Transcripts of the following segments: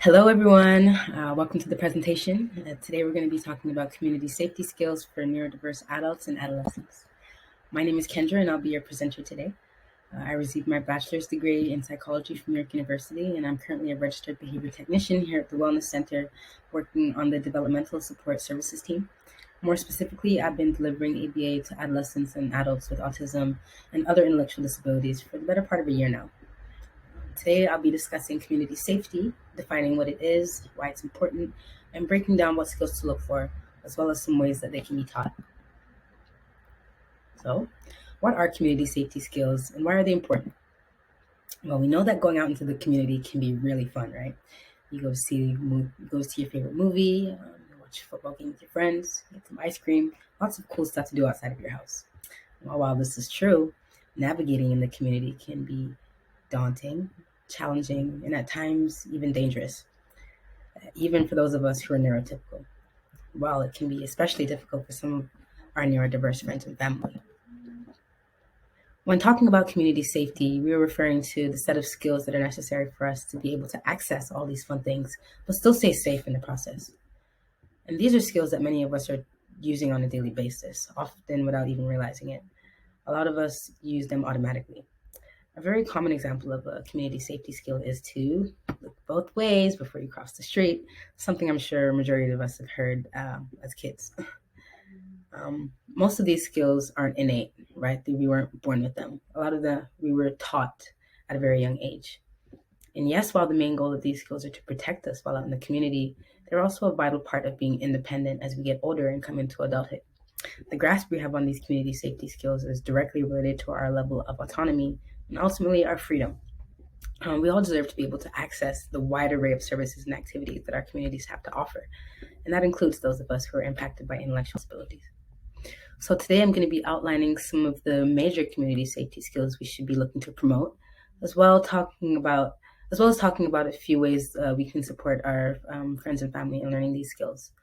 Hello, everyone. Welcome to the presentation. Today, we're going to be talking about community safety skills for neurodiverse adults and adolescents. My name is Kendra, and I'll be your presenter today. I received my bachelor's degree in psychology from York University, and I'm currently a registered behavior technician here at the Wellness Center, working on the developmental support services team. More specifically, I've been delivering ABA to adolescents and adults with autism and other intellectual disabilities for the better part of a year now. Today, I'll be discussing community safety, defining what it is, why it's important, and breaking down what skills to look for, as well as some ways that they can be taught. So, what are community safety skills and why are they important? Well, we know that going out into the community can be really fun, right? You go to your favorite movie, you watch a football game with your friends, get some ice cream, lots of cool stuff to do outside of your house. While this is true, navigating in the community can be daunting, challenging, and at times even dangerous, even for those of us who are neurotypical. While it can be especially difficult for some of our neurodiverse friends and family. When talking about community safety, we are referring to the set of skills that are necessary for us to be able to access all these fun things, but still stay safe in the process. And these are skills that many of us are using on a daily basis, often without even realizing it. A lot of us use them automatically. A very common example of a community safety skill is to look both ways before you cross the street, something I'm sure a majority of us have heard as kids. Most of these skills aren't innate, right? We weren't born with them. A lot of them we were taught at a very young age. And yes, while the main goal of these skills are to protect us while out in the community, they're also a vital part of being independent as we get older and come into adulthood. The grasp we have on these community safety skills is directly related to our level of autonomy and ultimately our freedom. We all deserve to be able to access the wide array of services and activities that our communities have to offer, and that includes those of us who are impacted by intellectual disabilities. So today I'm going to be outlining some of the major community safety skills we should be looking to promote, as well as talking about a few ways we can support our friends and family in learning these skills.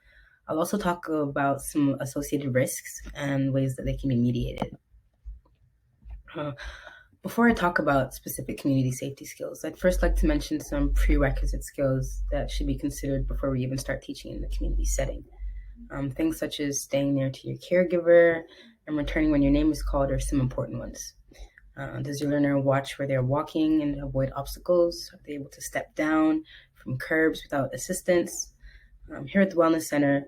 I'll also talk about some associated risks and ways that they can be mediated. Before I talk about specific community safety skills, I'd first like to mention some prerequisite skills that should be considered before we even start teaching in the community setting. Things such as staying near to your caregiver and returning when your name is called are some important ones. Does your learner watch where they're walking and avoid obstacles? Are they able to step down from curbs without assistance? Here at the Wellness Center,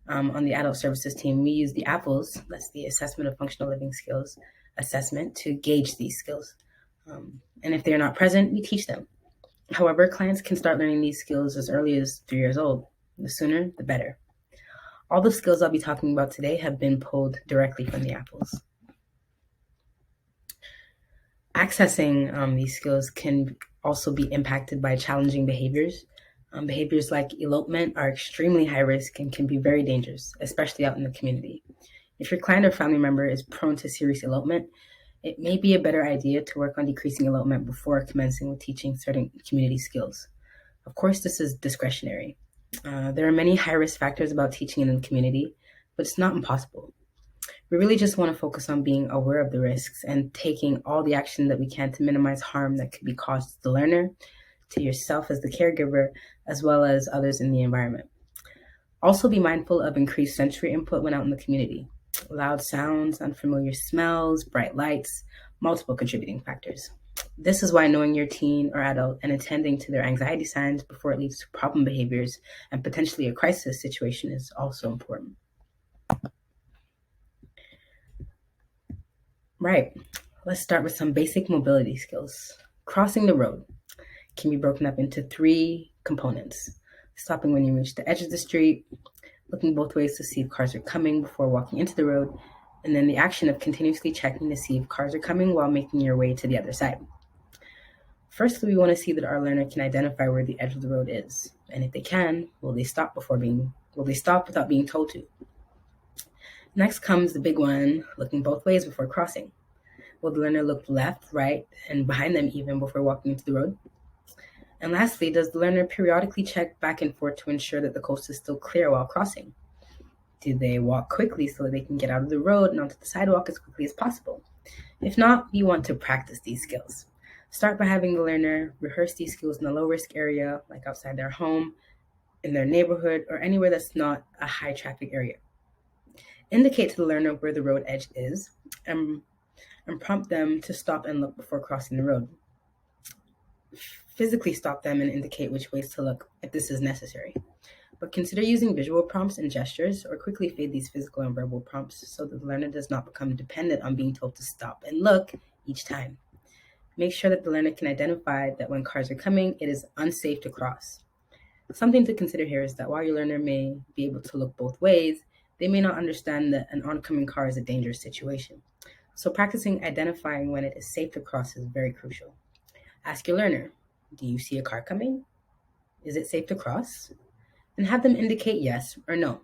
on the Adult Services team, we use the AFLS, that's the Assessment of Functional Living Skills assessment, to gauge these skills. And if they're not present, we teach them. However, clients can start learning these skills as early as 3 years old. The sooner, the better. All the skills I'll be talking about today have been pulled directly from the AFLS. Accessing these skills can also be impacted by challenging behaviors. Behaviors like elopement are extremely high risk and can be very dangerous, especially out in the community. If your client or family member is prone to serious elopement, it may be a better idea to work on decreasing elopement before commencing with teaching certain community skills. Of course, this is discretionary. There are many high-risk factors about teaching in the community, but it's not impossible. We really just want to focus on being aware of the risks and taking all the action that we can to minimize harm that could be caused to the learner, to yourself as the caregiver, as well as others in the environment. Also be mindful of increased sensory input when out in the community. Loud sounds, unfamiliar smells, bright lights, multiple contributing factors. This is why knowing your teen or adult and attending to their anxiety signs before it leads to problem behaviors and potentially a crisis situation is also important. Right, let's start with some basic mobility skills. Crossing the road can be broken up into 3 components. Stopping when you reach the edge of the street, looking both ways to see if cars are coming before walking into the road, and then the action of continuously checking to see if cars are coming while making your way to the other side. Firstly, we want to see that our learner can identify where the edge of the road is, and if they can, will they stop without being told to? Next comes the big one, looking both ways before crossing. Will the learner look left, right, and behind them even before walking into the road? And lastly, does the learner periodically check back and forth to ensure that the coast is still clear while crossing? Do they walk quickly so that they can get out of the road and onto the sidewalk as quickly as possible? If not, we want to practice these skills. Start by having the learner rehearse these skills in a low-risk area, like outside their home, in their neighborhood, or anywhere that's not a high-traffic area. Indicate to the learner where the road edge is, and prompt them to stop and look before crossing the road. Physically stop them and indicate which ways to look if this is necessary. But consider using visual prompts and gestures, or quickly fade these physical and verbal prompts so that the learner does not become dependent on being told to stop and look each time. Make sure that the learner can identify that when cars are coming, it is unsafe to cross. Something to consider here is that while your learner may be able to look both ways, they may not understand that an oncoming car is a dangerous situation. So practicing identifying when it is safe to cross is very crucial. Ask your learner, do you see a car coming? Is it safe to cross? And have them indicate yes or no.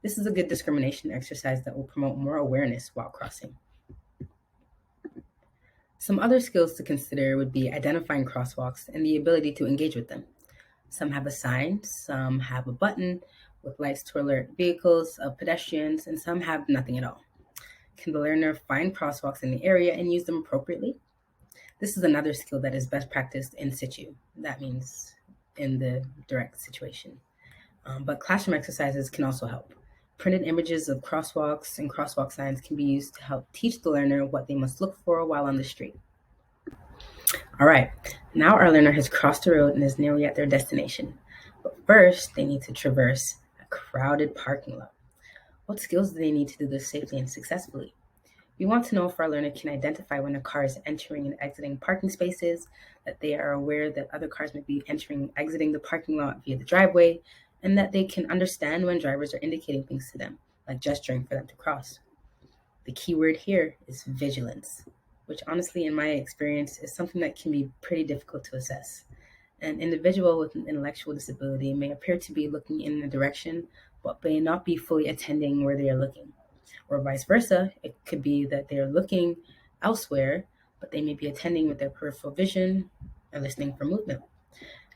This is a good discrimination exercise that will promote more awareness while crossing. Some other skills to consider would be identifying crosswalks and the ability to engage with them. Some have a sign, some have a button with lights to alert vehicles of pedestrians, and some have nothing at all. Can the learner find crosswalks in the area and use them appropriately? This is another skill that is best practiced in situ. That means in the direct situation. But classroom exercises can also help. Printed images of crosswalks and crosswalk signs can be used to help teach the learner what they must look for while on the street. All right, now our learner has crossed the road and is nearly at their destination. But first, they need to traverse a crowded parking lot. What skills do they need to do this safely and successfully? We want to know if our learner can identify when a car is entering and exiting parking spaces, that they are aware that other cars may be entering and exiting the parking lot via the driveway, and that they can understand when drivers are indicating things to them, like gesturing for them to cross. The key word here is vigilance, which honestly, in my experience, is something that can be pretty difficult to assess. An individual with an intellectual disability may appear to be looking in a direction, but may not be fully attending where they are looking. Or vice versa, it could be that they are looking elsewhere, but they may be attending with their peripheral vision and listening for movement.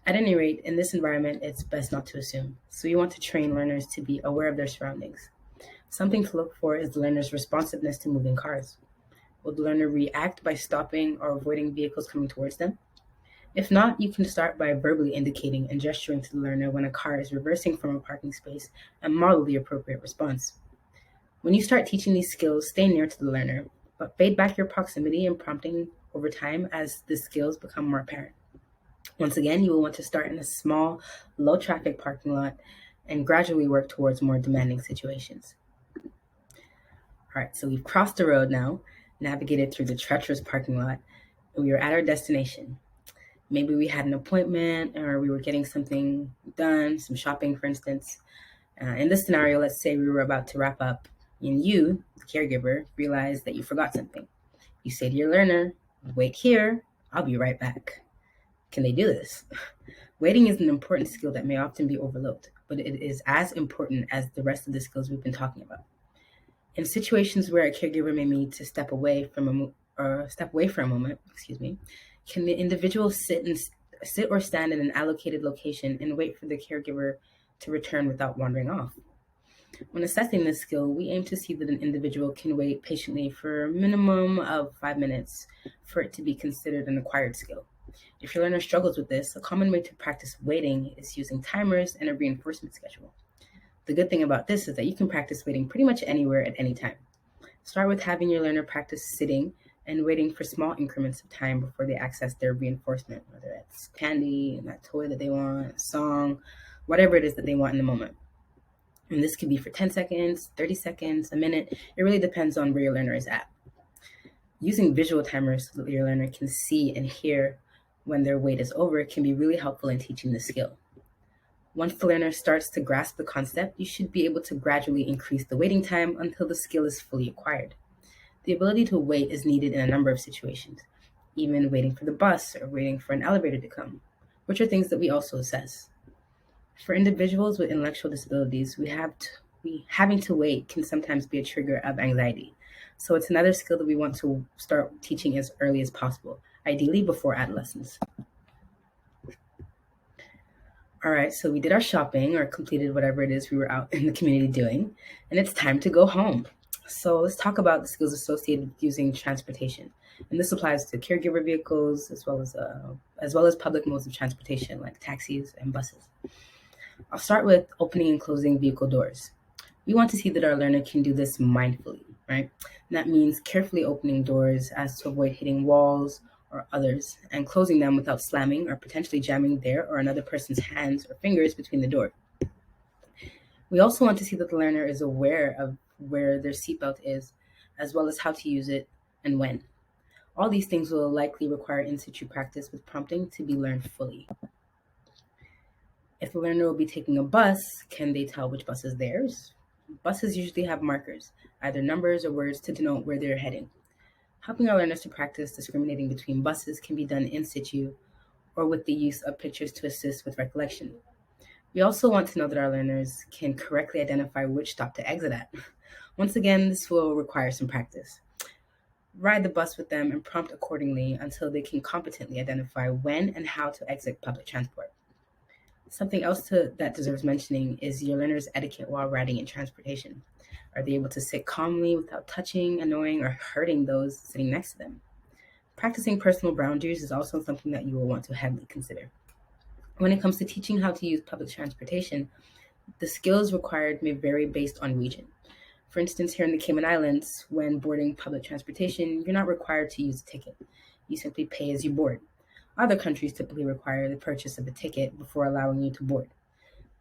At any rate, in this environment, it's best not to assume. So you want to train learners to be aware of their surroundings. Something to look for is the learner's responsiveness to moving cars. Will the learner react by stopping or avoiding vehicles coming towards them? If not, you can start by verbally indicating and gesturing to the learner when a car is reversing from a parking space and model the appropriate response. When you start teaching these skills, stay near to the learner, but fade back your proximity and prompting over time as the skills become more apparent. Once again, you will want to start in a small, low-traffic parking lot and gradually work towards more demanding situations. All right, so we've crossed the road now, navigated through the treacherous parking lot, and we are at our destination. Maybe we had an appointment or we were getting something done, some shopping, for instance. In this scenario, let's say we were about to wrap up and you, the caregiver, realize that you forgot something. You say to your learner, wait here, I'll be right back. Can they do this? Waiting is an important skill that may often be overlooked, but it is as important as the rest of the skills we've been talking about. In situations where a caregiver may need to step away for a moment, can the individual sit or stand in an allocated location and wait for the caregiver to return without wandering off? When assessing this skill, we aim to see that an individual can wait patiently for a minimum of 5 minutes for it to be considered an acquired skill. If your learner struggles with this, a common way to practice waiting is using timers and a reinforcement schedule. The good thing about this is that you can practice waiting pretty much anywhere at any time. Start with having your learner practice sitting and waiting for small increments of time before they access their reinforcement, whether it's candy, that toy that they want, a song, whatever it is that they want in the moment. And this could be for 10 seconds, 30 seconds, a minute. It really depends on where your learner is at. Using visual timers so that your learner can see and hear when their wait is over can be really helpful in teaching the skill. Once the learner starts to grasp the concept, you should be able to gradually increase the waiting time until the skill is fully acquired. The ability to wait is needed in a number of situations, even waiting for the bus or waiting for an elevator to come, which are things that we also assess. For individuals with intellectual disabilities, having to wait can sometimes be a trigger of anxiety. So it's another skill that we want to start teaching as early as possible, ideally before adolescence. All right, so we did our shopping or completed whatever it is we were out in the community doing, and it's time to go home. So let's talk about the skills associated with using transportation. And this applies to caregiver vehicles as well as public modes of transportation like taxis and buses. I'll start with opening and closing vehicle doors. We want to see that our learner can do this mindfully, right? And that means carefully opening doors as to avoid hitting walls or others and closing them without slamming or potentially jamming their or another person's hands or fingers between the door. We also want to see that the learner is aware of where their seatbelt is, as well as how to use it and when. All these things will likely require in situ practice with prompting to be learned fully. If the learner will be taking a bus, can they tell which bus is theirs? Buses usually have markers, either numbers or words to denote where they're heading. Helping our learners to practice discriminating between buses can be done in situ or with the use of pictures to assist with recollection. We also want to know that our learners can correctly identify which stop to exit at. Once again, this will require some practice. Ride the bus with them and prompt accordingly until they can competently identify when and how to exit public transport. Something else that deserves mentioning is your learner's etiquette while riding in transportation. Are they able to sit calmly without touching, annoying, or hurting those sitting next to them? Practicing personal boundaries is also something that you will want to heavily consider. When it comes to teaching how to use public transportation, the skills required may vary based on region. For instance, here in the Cayman Islands, when boarding public transportation, you're not required to use a ticket. You simply pay as you board. Other countries typically require the purchase of a ticket before allowing you to board.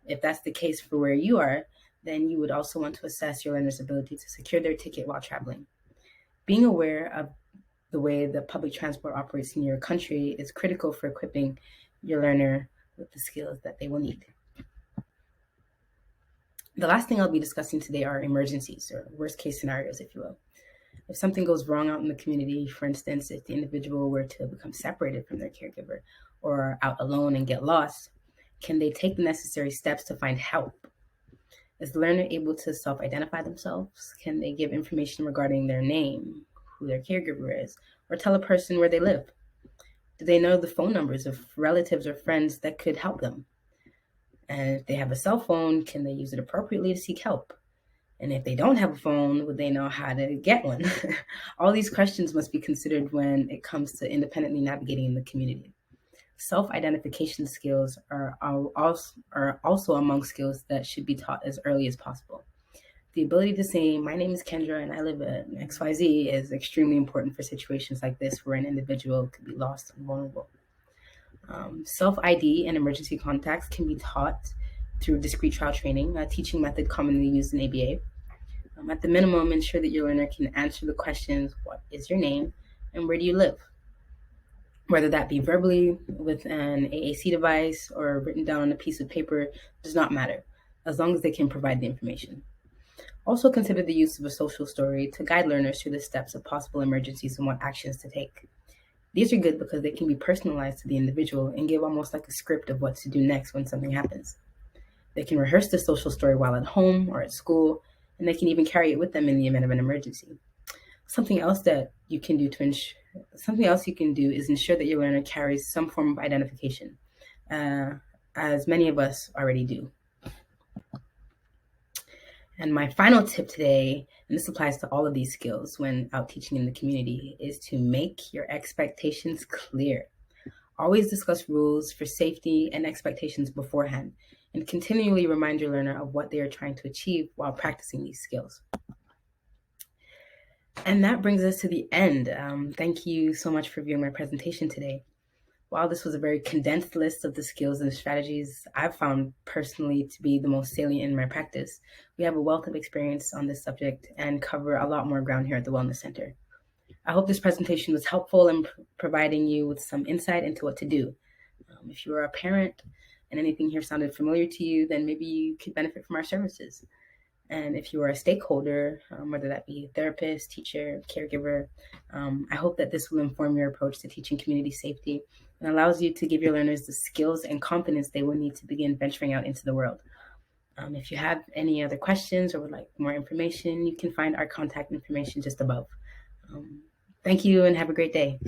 If that's the case for where you are, then you would also want to assess your learner's ability to secure their ticket while traveling. Being aware of the way the public transport operates in your country is critical for equipping your learner with the skills that they will need. The last thing I'll be discussing today are emergencies, or worst case scenarios, if you will. If something goes wrong out in the community, for instance, if the individual were to become separated from their caregiver or out alone and get lost, can they take the necessary steps to find help? Is the learner able to self-identify themselves? Can they give information regarding their name, who their caregiver is, or tell a person where they live? Do they know the phone numbers of relatives or friends that could help them? And if they have a cell phone, can they use it appropriately to seek help? And if they don't have a phone, would they know how to get one? All these questions must be considered when it comes to independently navigating in the community. Self-identification skills are also among skills that should be taught as early as possible. The ability to say, my name is Kendra and I live in XYZ is extremely important for situations like this where an individual could be lost and vulnerable. Self-ID and emergency contacts can be taught through discrete trial training, a teaching method commonly used in ABA. At the minimum, ensure that your learner can answer the questions, what is your name and where do you live? Whether that be verbally with an AAC device or written down on a piece of paper does not matter, as long as they can provide the information. Also consider the use of a social story to guide learners through the steps of possible emergencies and what actions to take. These are good because they can be personalized to the individual and give almost like a script of what to do next when something happens. They can rehearse the social story while at home or at school, and they can even carry it with them in the event of an emergency. Something else you can do is ensure that your learner carries some form of identification, as many of us already do. And my final tip today, and this applies to all of these skills when out teaching in the community, is to make your expectations clear. Always discuss rules for safety and expectations beforehand, and continually remind your learner of what they are trying to achieve while practicing these skills. And that brings us to the end. Thank you so much for viewing my presentation today. While this was a very condensed list of the skills and strategies I've found personally to be the most salient in my practice, we have a wealth of experience on this subject and cover a lot more ground here at the Wellness Center. I hope this presentation was helpful in providing you with some insight into what to do. If you are a parent and anything here sounded familiar to you, then maybe you could benefit from our services. And if you are a stakeholder, whether that be a therapist, teacher, caregiver, I hope that this will inform your approach to teaching community safety and allows you to give your learners the skills and confidence they will need to begin venturing out into the world. If you have any other questions or would like more information, you can find our contact information just above. Thank you and have a great day.